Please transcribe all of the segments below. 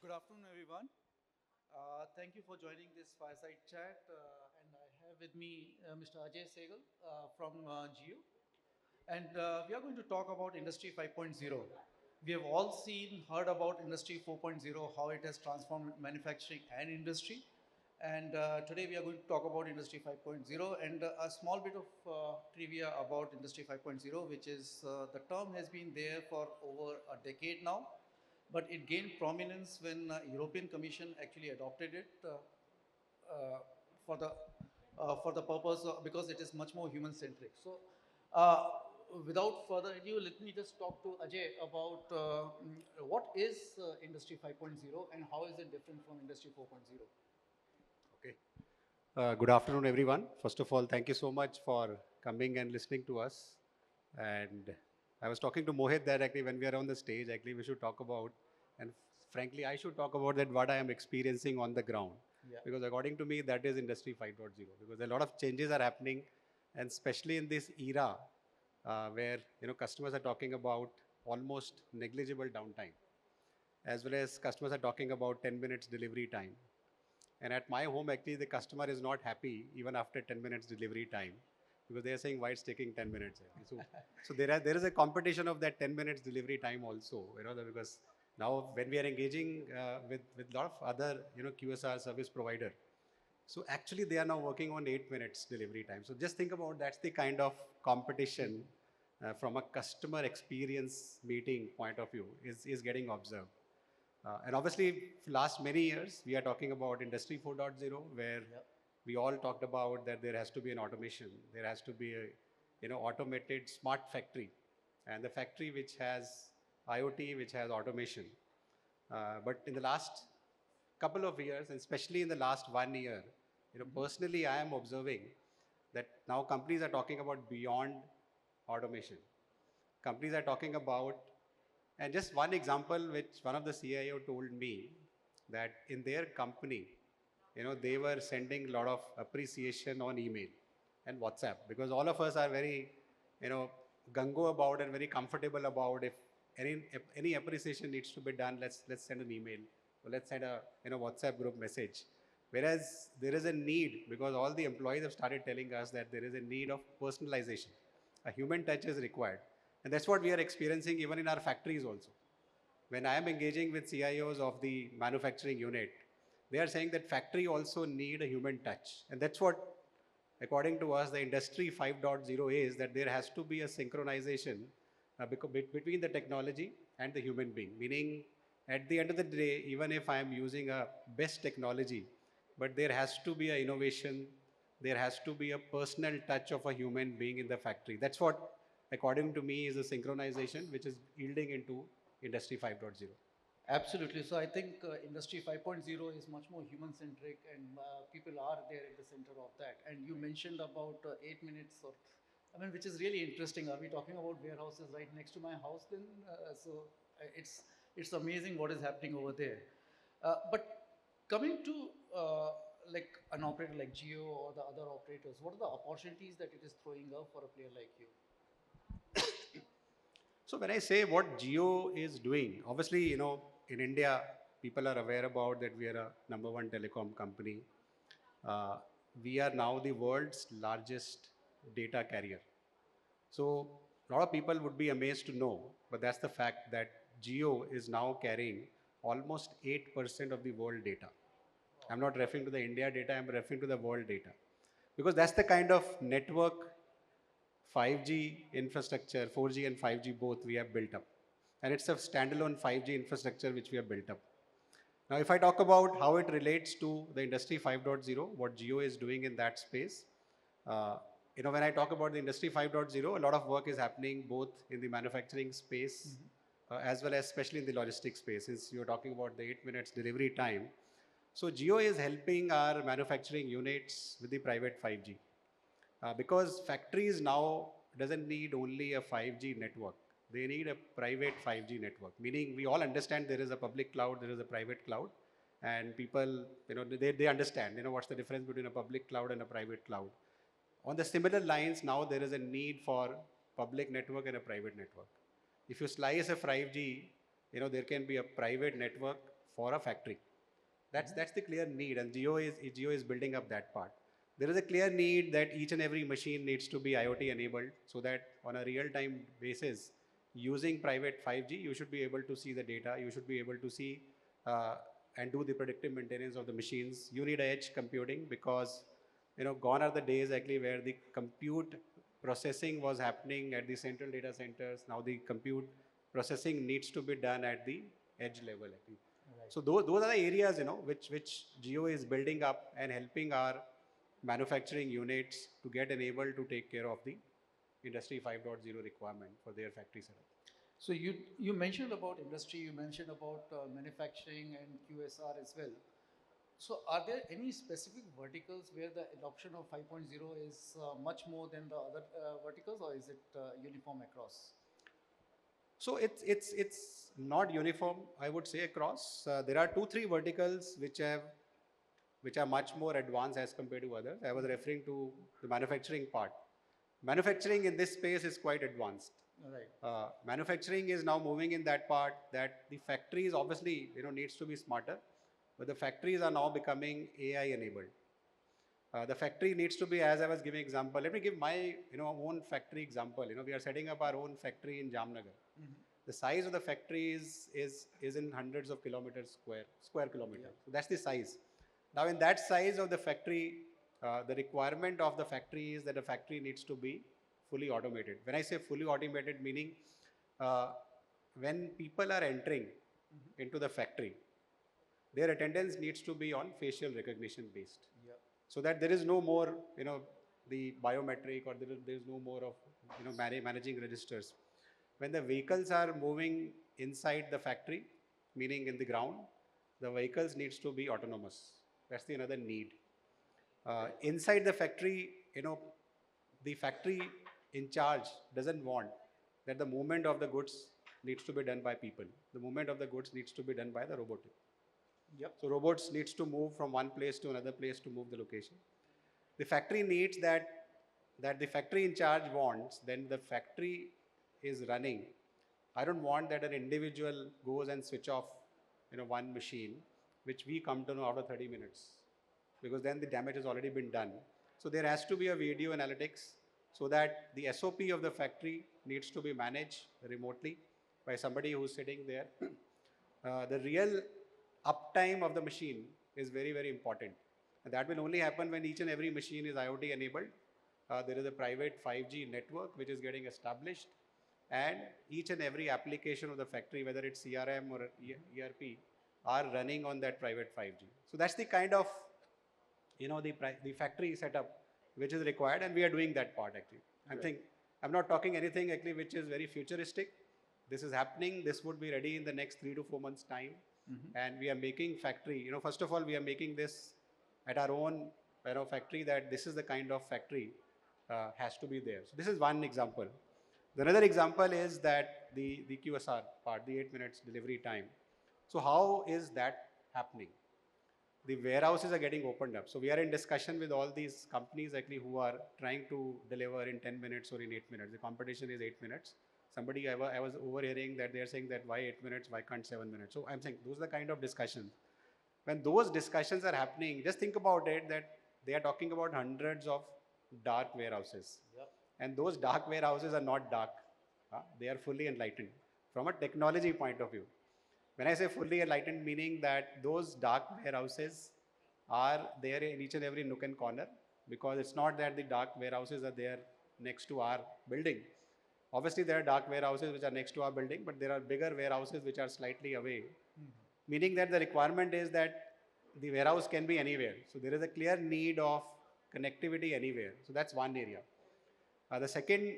Good afternoon, everyone. Thank you for joining this fireside chat. And I have with me Mr. Ajay Sehgal from Jio. And we are going to talk about Industry 5.0. We have all seen, heard about Industry 4.0, how it has transformed manufacturing and industry. And today we are going to talk about Industry 5.0 and a small bit of trivia about Industry 5.0, which is the term has been there for over a decade now, but it gained prominence when European Commission actually adopted it uh, for the for the purpose because it is much more human centric. So, uh, without further ado, let me just talk to Ajay about what is Industry 5.0 and how is it different from Industry 4.0. Okay. Good afternoon, everyone. First of all, thank you so much for coming and listening to us. And I was talking to Mohit that actually when we are on the stage, actually we should talk about, and frankly, I should talk about that what I am experiencing on the ground. Yeah. Because according to me, that is Industry 5.0. Because a lot of changes are happening, and especially in this era where customers are talking about almost negligible downtime, as well as customers are talking about 10 minutes delivery time. And at my home, actually, the customer is not happy even after 10 minutes delivery time because they are saying why it's taking 10 minutes. So there is a competition of that 10 minutes delivery time also, because now when we are engaging with a lot of other, QSR service provider, so actually they are now working on 8 minutes delivery time. So just think about that's the kind of competition from a customer experience meeting point of view is getting observed. And obviously, last many years, we are talking about Industry 4.0, where we all talked about that there has to be an automation, there has to be a, automated smart factory, and the factory which has IoT, which has automation. But in the last couple of years, and especially in the last 1 year, personally, I am observing that now companies are talking about beyond automation. Companies are talking about, and just one example which one of the CIO told me that in their company, they were sending a lot of appreciation on email and WhatsApp because all of us are very, gung-ho about and very comfortable about if any appreciation needs to be done, let's send an email or let's send a WhatsApp group message. Whereas there is a need because all the employees have started telling us that there is a need of personalization. A human touch is required. And that's what we are experiencing even in our factories also. When I am engaging with CIOs of the manufacturing unit, they are saying that factory also need a human touch. And that's what, according to us, the industry 5.0 is that there has to be a synchronization between the technology and the human being. Meaning, at the end of the day, even if I am using a best technology, but there has to be a innovation, there has to be a personal touch of a human being in the factory. That's what, according to me, is a synchronization which is yielding into Industry 5.0. Absolutely. So I think Industry 5.0 is much more human centric and people are there at the center of that. And you mentioned about 8 minutes or, I mean, which is really interesting. Are we talking about warehouses right next to my house then? It's amazing what is happening over there. But coming to like an operator like Geo or the other operators, what are the opportunities that it is throwing up for a player like you? So when I say what Jio is doing, obviously, in India, people are aware about that we are a number one telecom company. Uh, we are now the world's largest data carrier. So a lot of people would be amazed to know, but that's the fact that Jio is now carrying almost 8% of the world data. I'm not referring to the India data, I'm referring to the world data. Because that's the kind of network 5G infrastructure, 4G and 5G both we have built up. And it's a standalone 5G infrastructure which we have built up. Now, if I talk about how it relates to the Industry 5.0, what Jio is doing in that space, uh, when I talk about the Industry 5.0, a lot of work is happening both in the manufacturing space as well as especially in the logistics space. Since you're talking about the 8 minutes delivery time, so Jio is helping our manufacturing units with the private 5G. Because factories now doesn't need only a 5G network. They need a private 5G network. Meaning we all understand there is a public cloud, there is a private cloud. And people, they understand, what's the difference between a public cloud and a private cloud. On the similar lines, now there is a need for public network and a private network. If you slice a 5G, there can be a private network for a factory. That's the clear need, and Jio is building up that part. There is a clear need that each and every machine needs to be IoT enabled, so that on a real time basis, using private 5G, you should be able to see the data. You should be able to see uh, and do the predictive maintenance of the machines. You need edge computing because gone are the days actually where the compute processing was happening at the central data centers. Now the compute processing needs to be done at the edge level actually. Right. So those are the areas which Jio is building up and helping our manufacturing units to get enabled to take care of the industry 5.0 requirement for their factory setup. So you mentioned about industry, you mentioned about manufacturing and QSR as well. So are there any specific verticals where the adoption of 5.0 is much more than the other verticals, or is it uniform across? So it's not uniform, I would say, across. There are 2-3 verticals which are much more advanced as compared to others. I was referring to the manufacturing part. Manufacturing in this space is quite advanced. Right. Manufacturing is now moving in that part that the factories obviously needs to be smarter, but the factories are now becoming AI enabled. The factory needs to be, as I was giving example. Let me give my own factory example. We are setting up our own factory in Jamnagar. The size of the factory is in hundreds of kilometers square kilometers. Yeah. So that's the size. Now in that size of the factory, the requirement of the factory is that the factory needs to be fully automated. When I say fully automated, meaning when people are entering into the factory, their attendance needs to be on facial recognition based. Yeah. So that there is no more, the biometric, or there is no more of, managing registers. When the vehicles are moving inside the factory, meaning in the ground, the vehicles needs to be autonomous. That's the another need. Inside the factory, the factory in charge doesn't want that the movement of the goods needs to be done by people. The movement of the goods needs to be done by the robotic. Yep. So robots needs to move from one place to another place to move the location. The factory needs that the factory in charge wants, then the factory is running. I don't want that an individual goes and switch off one machine, which we come to know after 30 minutes, because then the damage has already been done. So there has to be a video analytics so that the SOP of the factory needs to be managed remotely by somebody who's sitting there. The real uptime of the machine is very, very important. And that will only happen when each and every machine is IoT enabled. There is a private 5G network which is getting established, and each and every application of the factory, whether it's CRM or ERP, are running on that private 5G. So that's the kind of the factory setup which is required, and we are doing that part actually. I'm not talking anything actually which is very futuristic. This is happening. This would be ready in the next 3 to 4 months time. And we are making factory. First of all, we are making this at our own factory, that this is the kind of factory has to be there. So this is one example. The another example is that the QSR part, the 8 minutes delivery time. So how is that happening? The warehouses are getting opened up. So we are in discussion with all these companies actually who are trying to deliver in 10 minutes or in 8 minutes. The competition is 8 minutes. Somebody, I was overhearing that they are saying that why 8 minutes, why can't 7 minutes? So I'm saying those are the kind of discussions. When those discussions are happening, just think about it, that they are talking about hundreds of dark warehouses. Yep. And those dark warehouses are not dark. They are fully enlightened from a technology point of view. When I say fully enlightened, meaning that those dark warehouses are there in each and every nook and corner, because it's not that the dark warehouses are there next to our building. Obviously, there are dark warehouses which are next to our building, but there are bigger warehouses which are slightly away, meaning that the requirement is that the warehouse can be anywhere. So there is a clear need of connectivity anywhere. So that's one area. The second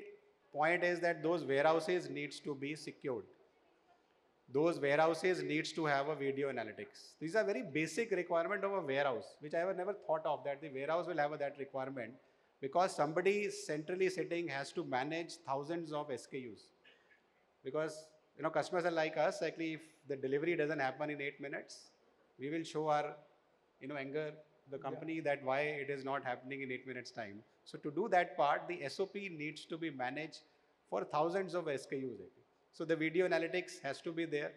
point is that those warehouses needs to be secured. Those warehouses needs to have a video analytics. These are very basic requirement of a warehouse, which I have never thought of, that the warehouse will have that requirement, because somebody centrally sitting has to manage thousands of SKUs. Because customers are like us, actually if the delivery doesn't happen in 8 minutes, we will show our anger the company that why it is not happening in 8 minutes time. So to do that part, the SOP needs to be managed for thousands of SKUs. So the video analytics has to be there.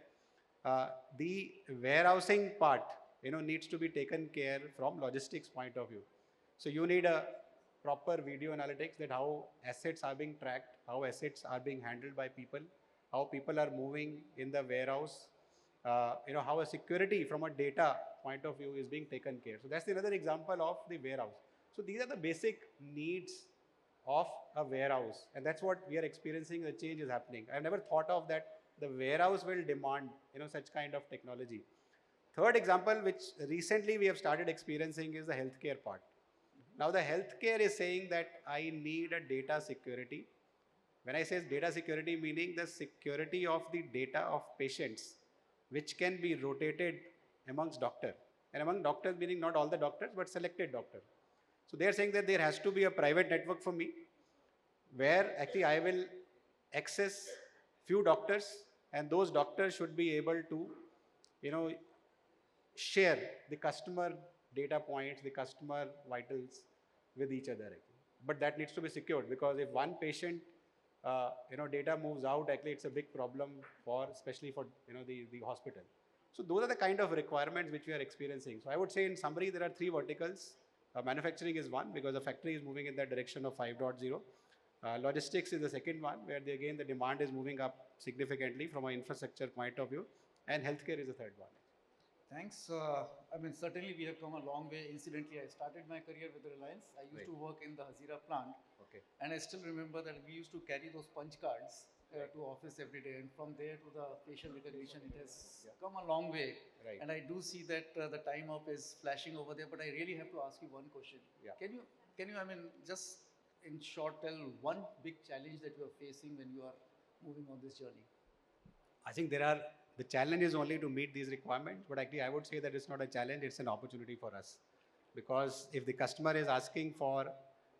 The warehousing part, needs to be taken care from logistics point of view. So you need a proper video analytics that how assets are being tracked, how assets are being handled by people, how people are moving in the warehouse, how a security from a data point of view is being taken care. So that's another example of the warehouse. So these are the basic needs of a warehouse, and that's what we are experiencing. The change is happening. I've never thought of that the warehouse will demand such kind of technology. Third example, which recently we have started experiencing, is the healthcare part. Now the healthcare is saying that I need a data security. When I say data security, meaning the security of the data of patients, which can be rotated amongst doctor. And among doctors meaning not all the doctors, but selected doctors. So they are saying that there has to be a private network for me, where actually I will access few doctors, and those doctors should be able to, you know, share the customer data points, the customer vitals with each other. Actually. But that needs to be secured, because if one patient, data moves out, actually it's a big problem for, especially for, the hospital. So those are the kind of requirements which we are experiencing. So I would say in summary, there are three verticals. Manufacturing is one, because the factory is moving in that direction of 5.0. Logistics is the second one, where again the demand is moving up significantly from an infrastructure point of view, and healthcare is the third one. Thanks. I mean, certainly we have come a long way. Incidentally, I started my career with Reliance. I used to work in the Hazira plant. Okay. And I still remember that we used to carry those punch cards to office every day. And from there to the facial recognition, it has come a long way. Right. And I do see that the time up is flashing over there. But I really have to ask you one question. Yeah. Can you, I mean, just in short, tell one big challenge that you are facing when you are moving on this journey? I think the challenge is only to meet these requirements, but actually I would say that it's not a challenge, it's an opportunity for us. Because if the customer is asking for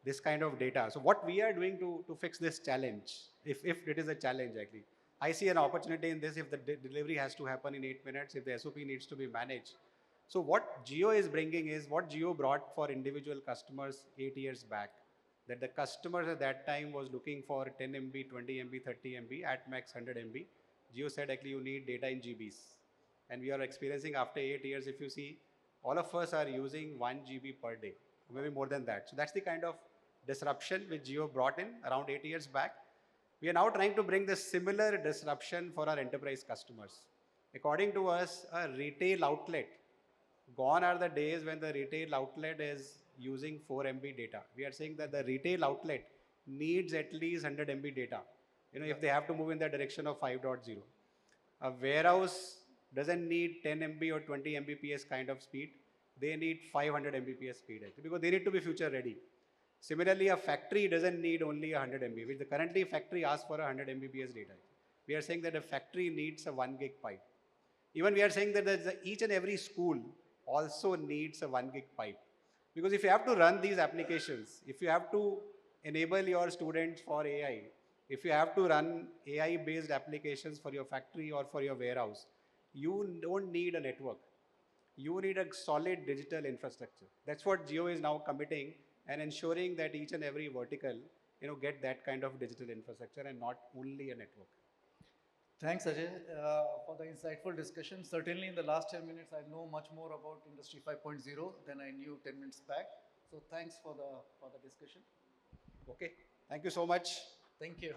this kind of data, so what we are doing to fix this challenge, if it is a challenge actually, I see an opportunity in this. If the delivery has to happen in 8 minutes, if the SOP needs to be managed. So what Jio is bringing is what Jio brought for individual customers 8 years back, that the customers at that time was looking for 10 MB, 20 MB, 30 MB, at max 100 MB. Jio said actually you need data in GBs. And we are experiencing after 8 years, if you see, all of us are using 1 GB per day, maybe more than that. So that's the kind of disruption which Jio brought in around 8 years back. We are now trying to bring this similar disruption for our enterprise customers. According to us, a retail outlet, gone are the days when the retail outlet is using 4 MB data. We are saying that the retail outlet needs at least 100 MB data, if they have to move in the direction of 5.0. A warehouse doesn't need 10 MB or 20 Mbps kind of speed. They need 500 Mbps speed actually, because they need to be future ready. Similarly, a factory doesn't need only 100 MB, which the currently factory asks for 100 Mbps data. We are saying that a factory needs a 1 gig pipe. Even we are saying that each and every school also needs a 1 gig pipe. Because if you have to run these applications, if you have to enable your students for AI, if you have to run AI-based applications for your factory or for your warehouse, you don't need a network. You need a solid digital infrastructure. That's what Jio is now committing and ensuring that each and every vertical, get that kind of digital infrastructure and not only a network. Thanks, Ajay, for the insightful discussion. Certainly, in the last 10 minutes, I know much more about Industry 5.0 than I knew 10 minutes back. So, thanks for the discussion. Okay. Thank you so much. Thank you.